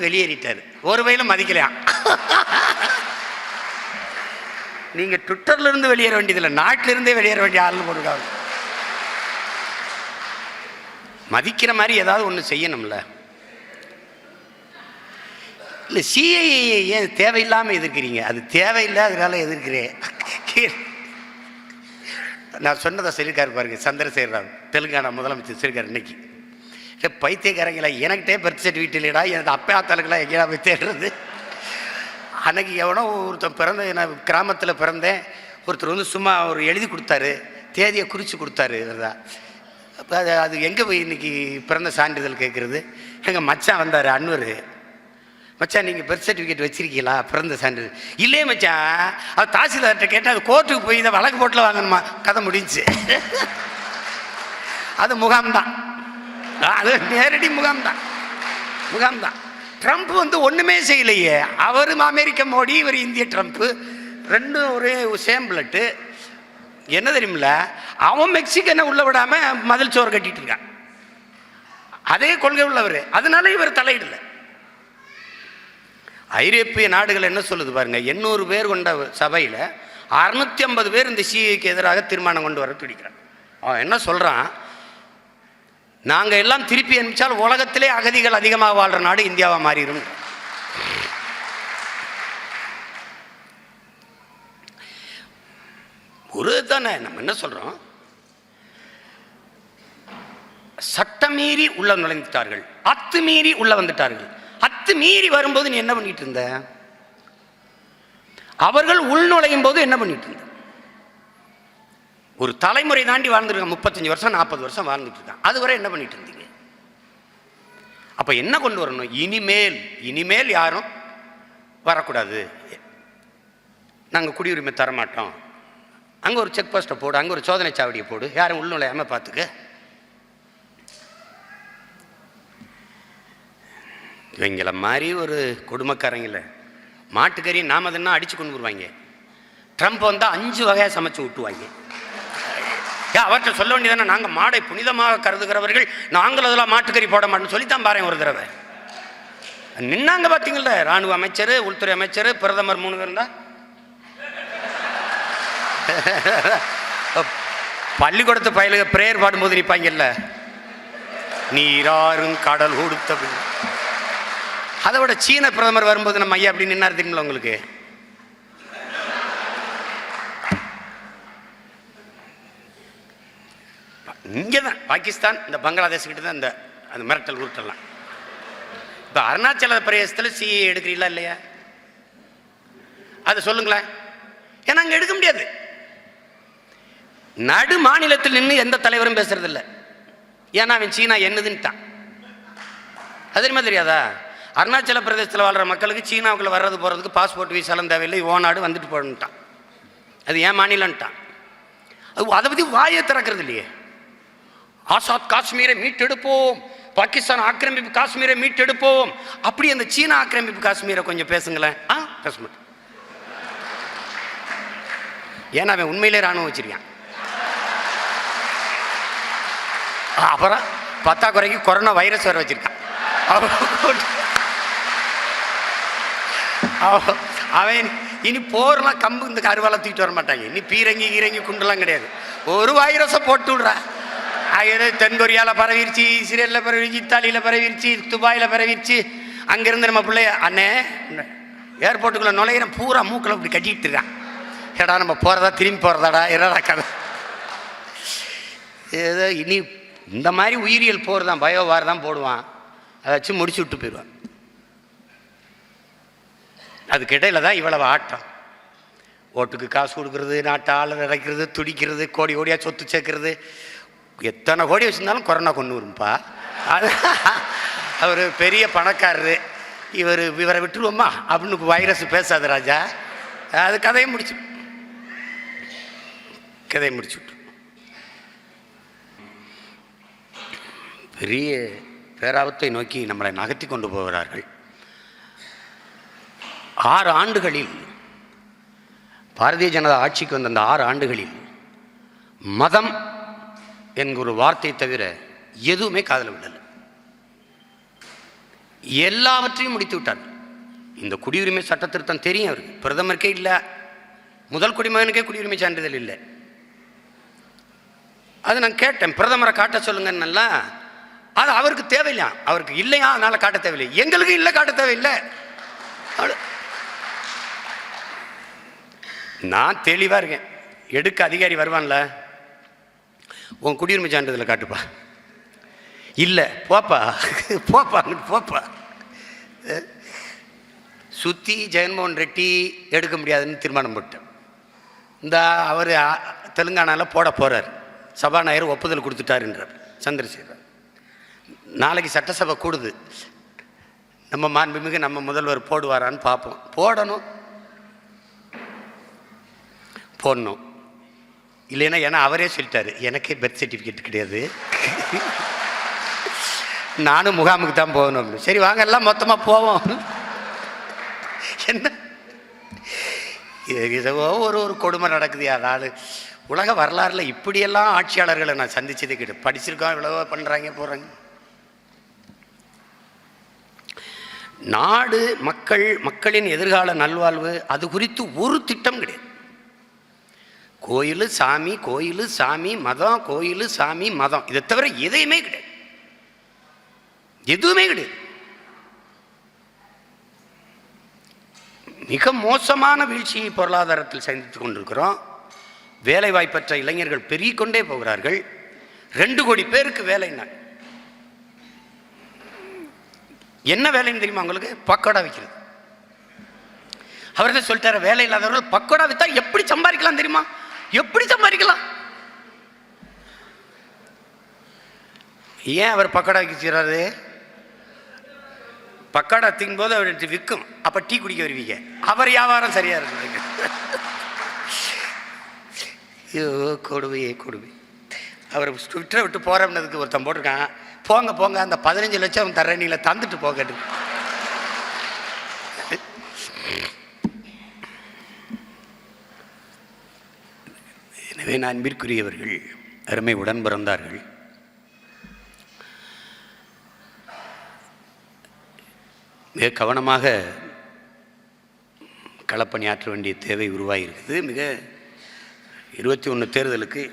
வெளியேறிட்டாரு. ஒரு வயலும் மதிக்கலையா? நீங்க ட்விட்டர்ல இருந்து வெளியேற வேண்டியதில்லை, நாட்டில இருந்தே வெளியேற வேண்டிய ஆள்னு போட்டுருக்காங்க. மதிக்கிற மாதிரி ஏதாவது ஒன்று செய்யணும்ல. இல்லை, சிஐஏ ஏன் தேவையில்லாமல் எதிர்க்கிறீங்க? அது தேவையில்லை, அதனால எதிர்க்கிறேன். நான் சொன்னதை சொல்லியிருக்காரு பாருங்க, சந்திரசேகர ராவ், தெலுங்கானா முதலமைச்சர் சொல்லியிருக்காரு இன்னைக்கு. பைத்தியக்காரங்களா, எனக்கிட்டே பர்த் சர்டிஃபிகேட் இல்லைடா, எனது அப்பா ஆத்தாளுக்கெல்லாம் எங்கேயா போய் தேடுறது? அன்னைக்கு எவனோ ஒருத்தன் பிறந்த, நான் கிராமத்தில் பிறந்தேன், ஒருத்தர் வந்து சும்மா ஒரு எழுதி கொடுத்தாரு, தேதியை குறித்து கொடுத்தாரு. அப்போ அது எங்கே போய் இன்னைக்கு பிறந்த சான்றிதழ் கேட்குறது? எங்கள் மச்சான் வந்தார், அன்வர். மச்சான் நீங்கள் பர்த் சர்டிஃபிகேட் வச்சிருக்கீங்களா, பிறந்த சான்றிதழ்? இல்லையே மச்சான், அது தாசில்தார்கிட்ட கேட்டால் அது கோர்ட்டுக்கு போய் இதை வழக்கு போட்டில் வாங்கணுமா. கதை முடிஞ்சு. அது முகாம்தான், அது நேரடி முகாம்தான், முகாம்தான். ட்ரம்ப் வந்து ஒன்றுமே செய்யலையே. அவரும் அமெரிக்க மோடி, இவர் இந்திய ட்ரம்ப்பு, ரெண்டும் ஒரே சேம் பிளட்டு. என்ன தெரியுமில்ல, அவன் மெக்சிகனை உள்ள விடாம மதில் சோறு கட்டிட்டு இருக்கான். அதே கொள்கை உள்ளவர், அதனால இவர் தலையிடல. ஐரோப்பிய நாடுகள் என்ன சொல்லுது பாருங்க, 800 பேர் கொண்ட சபையில் 650 பேர் இந்த சிஏக்கு எதிராக தீர்மானம் கொண்டு வர துடிக்கிறான். அவன் என்ன சொல்றான், நாங்கள் எல்லாம் திருப்பி அனுப்பிச்சால் உலகத்திலே அகதிகள் அதிகமாக வாழ்ற நாடு இந்தியாவா மாறிடும். ஒரு தானே நம்ம என்ன சொல்றோம், சட்டமீறி உள்ள நுழைந்துட்டார்கள், அத்துமீறி உள்ள வந்துட்டார்கள். அத்துமீறி வரும்போது நீ என்ன பண்ணிட்டு இருந்த? அவர்கள் உள் நுழையும் போது என்ன பண்ணிட்டு இருந்த? ஒரு தலைமுறை தாண்டி வாழ்ந்துருக்கான், 35 வருஷம் 40 வருஷம் வாழ்ந்துட்டு இருக்கான். அதுவரை என்ன பண்ணிட்டு இருந்தீங்க? அப்ப என்ன கொண்டு வரணும்? இனிமேல் யாரும் வரக்கூடாது, நாங்க குடியுரிமை தரமாட்டோம், அங்க ஒரு செக் போஸ்ட்டை போடு, அங்க ஒரு சோதனை சாவடியை போடு, யாரும் உள்நுழையாம பார்த்துக்க. இவங்கள மாதிரி ஒரு கொடுமைக்காரங்கள மாட்டுக்கறி நாம தான் அடிச்சு கொண்டு வருவாங்க. ட்ரம்ப் வந்தால் 5 வகையாக சமைச்சு விட்டுவாங்க. அவர்கிட்ட சொல்ல வேண்டியதானே, நாங்கள் மாடை புனிதமாக கருதுகிறவர்கள், நாங்கள் அதெல்லாம் மாட்டுக்கறி போட மாட்டோம்னு சொல்லித்தான் பாருங்க. ஒரு தடவை நின்னாங்க பார்த்தீங்களா, ராணுவ அமைச்சர், உள்துறை அமைச்சர், பிரதமர் 3 பேர் தான். பள்ளிக்கூடத்து பயலுக பிரேயர் பாடும்போது நிற்பாங்கல்ல, நீராறும் கடல் கொடுத்த. அதை விட சீன பிரதமர் வரும்போது நம்ம ஐயா அப்படி நின்னார் தெரியுங்களா உங்களுக்கு? இங்கே தான் பாகிஸ்தான், இந்த பங்களாதேஷ் கிட்ட தான் அந்த மிரட்டல் உருட்டலாம். இப்போ அருணாச்சல பிரதேசத்தில் சிஏ எடுக்கிறீங்களா இல்லையா? அதை சொல்லுங்களேன். ஏன்னா அங்கே எடுக்க முடியாது. நடு மாநிலத்தில் நின்று எந்த தலைவரும் பேசுறதில்லை. ஏன்னா அவன் சீனா என்னதுன்ட்டான். அது தெரியுமா தெரியாதா? அருணாச்சல பிரதேசத்தில் வாழ்கிற மக்களுக்கு சீனாவுக்குள்ள வர்றது போகிறதுக்கு பாஸ்போர்ட் வீசாலும் தேவையில்லை, ஓநாடு வந்துட்டு போகணுன்ட்டான். அது ஏன் மாநிலம்ட்டான். அதை பற்றி வாயை திறக்கிறது இல்லையே. ஆசாத் காஷ்மீரை மீட்டெடுப்போம், பாகிஸ்தான் ஆக்கிரமிப்பு காஷ்மீரை மீட்டெடுப்போம். அப்படி அந்த சீனா ஆக்கிரமிப்பு காஷ்மீரை கொஞ்சம் பேசுங்களேன். பேச மாட்டேன். ஏன்னா அவன் உண்மையிலே ராணுவம் வச்சிருக்கான். அப்புறம் பத்தாக்குறைக்கு கொரோனா வைரஸ் வர வச்சிருக்கான். அவன் இனி போர்லாம் கம்பு இந்த கருவாலை தூக்கிட்டு வர மாட்டாங்க. இனி பீரங்கி கீரங்கி குண்டுலாம் கிடையாது. ஒரு வைரஸை போட்டு விடுறா. தென்கொரியாவில் பரவிருச்சு, இஸ்ரேலில் பரவிருச்சு, இத்தாலியில் பரவிருச்சு, துபாயில் பரவிருச்சு. அங்கேருந்து நம்ம பிள்ளைய அண்ணே ஏர்போர்ட்டுக்குள்ளே நுழையிற பூரா மூக்கில் இப்படி கட்டிக்கிட்டு இருக்கான். ஏடா நம்ம போகிறதா திரும்பி போகிறதாடா என்னடா கதை? ஏதோ இனி இந்த மாதிரி உயிரியல் போர் தான், பயோவார் தான் போடுவான். அதை வச்சு முடிச்சு விட்டு போயிடுவான். அதுக்கிடையில் தான் இவ்வளவு ஆட்டம். ஓட்டுக்கு காசு கொடுக்கறது, நாட்டை ஆளை நினைக்கிறது, துடிக்கிறது, கோடி கோடியாக சொத்து சேர்க்கறது. எத்தனை கோடி வச்சுருந்தாலும் கொரோனா கொண்டு வரும்பா. அது அவர் பெரிய பணக்காரரு, இவரை விட்டுருவோமா அப்படின்னு வைரஸ் பேசாது ராஜா. அது கதையை முடிச்சு விட்டு பெரிய பேராபத்தை நோக்கி நம்மளை நகர்த்தி கொண்டு போகிறார்கள். 6 ஆண்டுகளில் பாரதிய ஜனதா ஆட்சிக்கு வந்த அந்த 6 ஆண்டுகளில் மதம் என்கிற ஒரு வார்த்தை தவிர எதுவுமே காதல விடலை. எல்லாவற்றையும் முடித்து விட்டார். இந்த குடியுரிமை சட்ட திருத்தம் தெரியும் அவருக்கு, பிரதமருக்கே இல்லை, முதல் குடிமகனுக்கே குடியுரிமை சான்றிதழ் இல்லை. அது நான் கேட்டேன், பிரதமரை காட்ட சொல்லுங்கன்னா, அது அவருக்கு தேவையில்லையா, அவருக்கு இல்லையா, அதனால காட்ட தேவையில்லை. எங்களுக்கு இல்லை, காட்ட தேவையில்லை. நான் தெளிவாக இருக்கேன். எடுக்க அதிகாரி வருவான்ல, உன் குடியுரிமை சான்றிதழை காட்டுப்பா. இல்லை, போப்பா போப்பா போப்பா. சுற்றி ஜெகன்மோகன் ரெட்டி எடுக்க முடியாதுன்னு தீர்மானம் போட்டேன். இந்த அவர் தெலுங்கானாவில் போட போகிறார், சபாநாயகர் ஒப்புதல் கொடுத்துட்டாருன்றார் சந்திரசேகர். நாளைக்கு சட்டசபை கூடுது, நம்ம மாண்புமிகு நம்ம முதல்வர் போடுவாரான்னு பார்ப்போம். போடணும் இல்லைன்னா, ஏன்னா அவரே சொல்லிட்டாரு, எனக்கே பர்த் சர்டிஃபிகேட் கிடையாது, நானும் முகாமுக்கு தான் போகணும். சரி வாங்க எல்லாம் மொத்தமாக போவோம். என்ன இதோ ஒரு கொடுமை நடக்குது. அதாவது உலக வரலாறுல இப்படியெல்லாம் ஆட்சியாளர்களை நான் சந்திச்சதே கிடையாது. படிச்சிருக்கோம், இவ்வளவோ பண்ணுறாங்க போகிறாங்க. நாடு, மக்களின் எதிர்கால நல்வாழ்வு, அது குறித்து ஒரு திட்டம் கிடையாது. கோயில் சாமி, கோயில் சாமி, மதம், கோயில் சாமி, மதம், இதை தவிர எதையுமே கிடையாது, எதுவுமே கிடையாது. மிக மோசமான வீழ்ச்சியை பொருளாதாரத்தில் சந்தித்துக் கொண்டிருக்கிறோம். வேலை வாய்ப்பற்ற இளைஞர்கள் பெருகிக்கொண்டே போகிறார்கள். 2 கோடி பேருக்கு வேலைன்னா என்ன வேலைன்னு தெரியுமா உங்களுக்கு? பக்கோடா விற்கிறது. அவர்தான் சொல்லிட்டாரு, வேலை இல்லாதவர்கள் பக்கோடா வித்தா எப்படி சம்பாதிக்கலாம் தெரியுமா? எப்படி சம்பாதிக்கலாம்? ஏன் அவர் பக்கோடா விற்கிறாரு? பக்கோடா திங்கும் போது அவர் விற்கும், அப்ப டீ குடிக்க வருவீங்க, அவர் வியாபாரம் சரியா இருக்கு. ஐயோ கொடுமையே கொடுமை. அவர் ட்விட்டரை விட்டு போறோம்னதுக்கு ஒருத்தன் போட்டிருக்கான், போங்க போங்க அந்த 15 லட்சம் தர்றேன், நீங்கள தந்துட்டு போகட்டு. எனவே நான் அன்பிற்குரியவர்கள், அருமை உடன் பிறந்தார்கள், மிக கவனமாக களப்பணியாற்ற வேண்டிய தேவை உருவாகியிருக்குது. மிக 21 தேர்தலுக்கு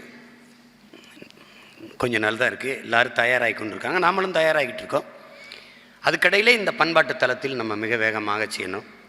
கொஞ்சம் நாள் தான் இருக்குது. எல்லோரும் தயாராகி கொண்டிருக்காங்க, நாமளும் தயாராகிட்டு இருக்கோம். அதுக்கடையில் இந்த பண்பாட்டு தளத்தில் நம்ம மிக வேகமாக செய்யணும்.